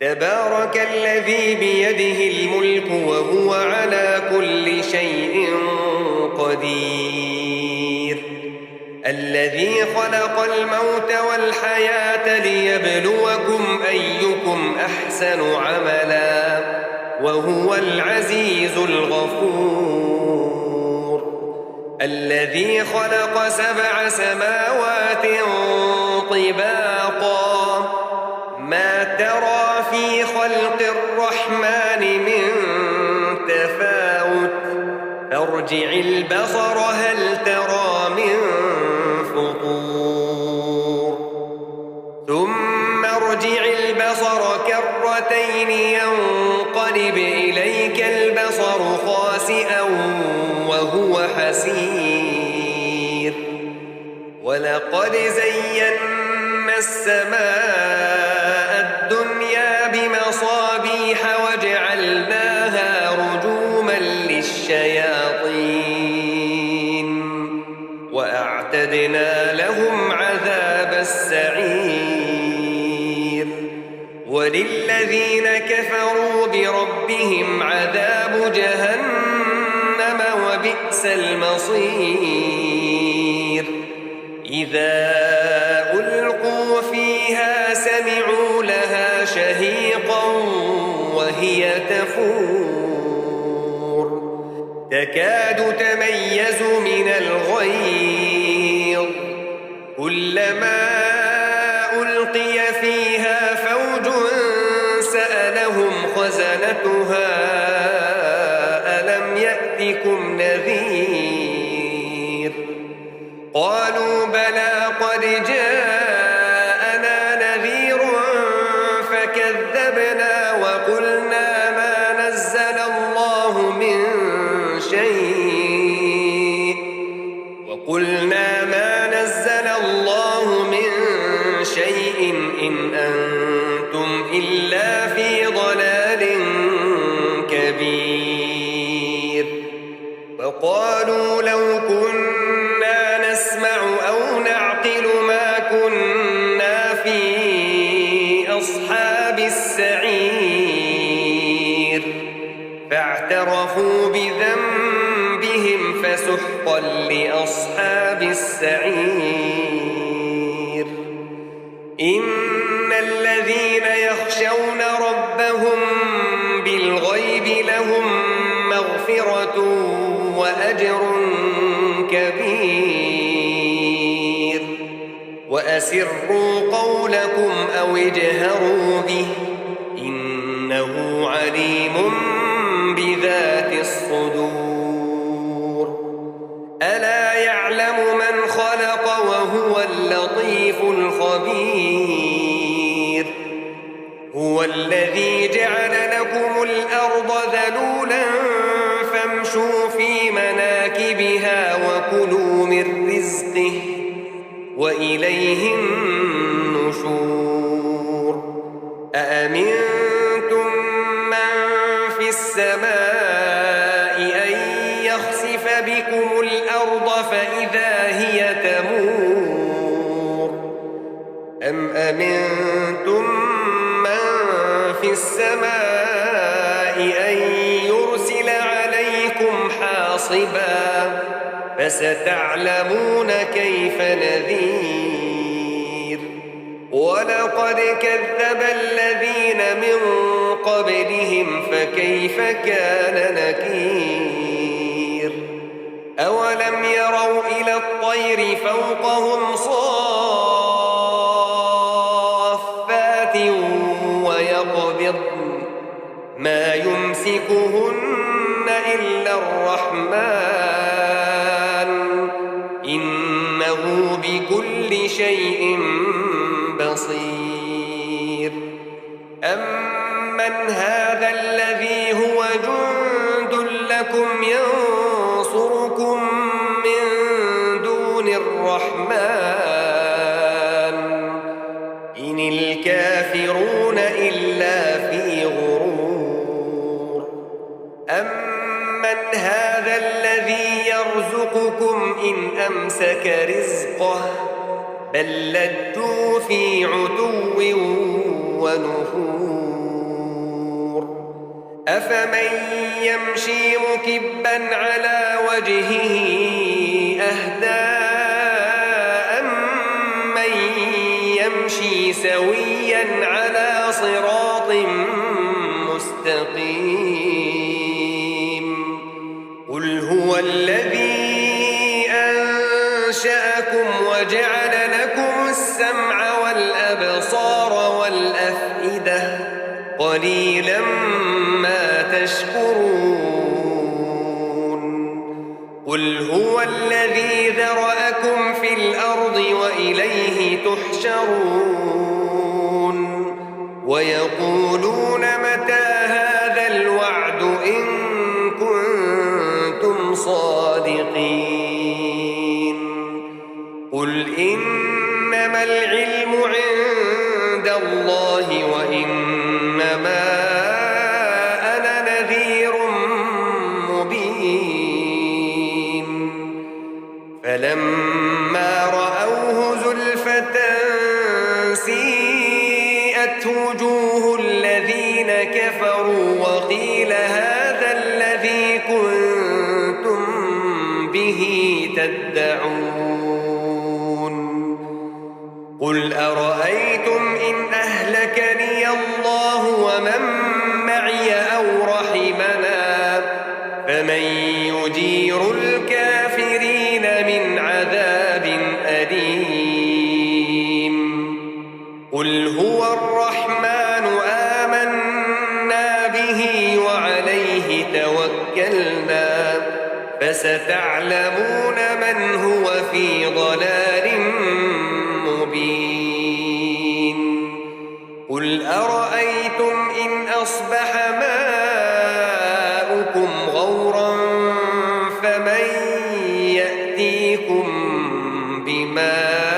تبارك الذي بيده الملك وهو على كل شيء قدير الذي خلق الموت والحياة ليبلوكم أيكم أحسن عملا وهو العزيز الغفور الذي خلق 7 سماوات طباقا ما ترى في خلق الرحمن من تفاوت فارجع البصر هل ترى من فطور ثم ارجع البصر كرتين ينقلب إليك البصر خاسئا وهو حسير ولقد زينا السماء الدنيا بمصابيح وجعلناها رجوما للشياطين وأعتدنا لهم عذاب السعير وللذين كفروا بربهم عذاب جهنم وبئس المصير إذا ألقوا فيها سمعوا لها شهيقا وهي تفور تكاد تميز من الغيظ كلما ألقي فيها فوج سألهم خزنتها ألم يأتكم نذير قالوا بلى قد جاءنا نذير فكذبنا وقلنا ما نزل الله من شيء إن أنتم إلا في ضلال كبير وقالوا لو كنا نسمع أو نعقل ما كنا في أصحاب السعير فاعترفوا بذنبهم فسحقا لأصحاب السعير إن الذين يخشون ربهم بالغيب لهم مغفرة وأجر كبير وأسروا قولكم أو اجهروا به إنه عليم بذات الصدور ألا يعلم من خلق وهو اللطيف الخبير هو الذي جعل لكم الأرض ذلولا فامشوا في مناكبها وكلوا من رزقه وإليه النشور أأمنتم من في السماء أن يخسف بكم الأرض فإذا هي تمور أم أمنتم من في السماء أن يرسل عليكم حاصبا فستعلمون كيف نذير ولقد كذب الذين من قبلهم فكيف كان نكير أولم يروا إلى الطير فوقهم صافات ويقبضن ما يمسكهن إلا الرحمن إنه بكل شيء بصير أمن هذا الذي هو جند لكم ينصركم من دون الرحمن إن الكافرون إلا في غرور أمن هذا الذي يرزقكم إن أمسك رزقه بل لجوا في عتو ونفور أفمن يمشي مكبا على وجهه أهدى أمن يمشي سويا على صراط مستقيم قل هو الذي أنشأكم وجعل لكم السمع والأبصار والأفئدة قليلا ما تشكرون قل هو الذي ذرأكم في الأرض وإليه تحشرون ويقولون متى هذا الوعد إن كنتم صادقين قل إنما العلم عند الله وإنما أنا نذير مبين فلما رأوه زلفة سيئت وجوه الذين كفروا وقيل هذا الذي كنتم به تدعون قل أرأيتم إن أهلكني الله ومن معي أو رحمنا فمن يجير الكافرين من عذاب أليم قل هو الرحمن آمنا به وعليه توكلنا فستعلمون من هو في ضلال مبين قل أرأيتم إن أصبح ماؤكم غورا فمن يأتيكم بماء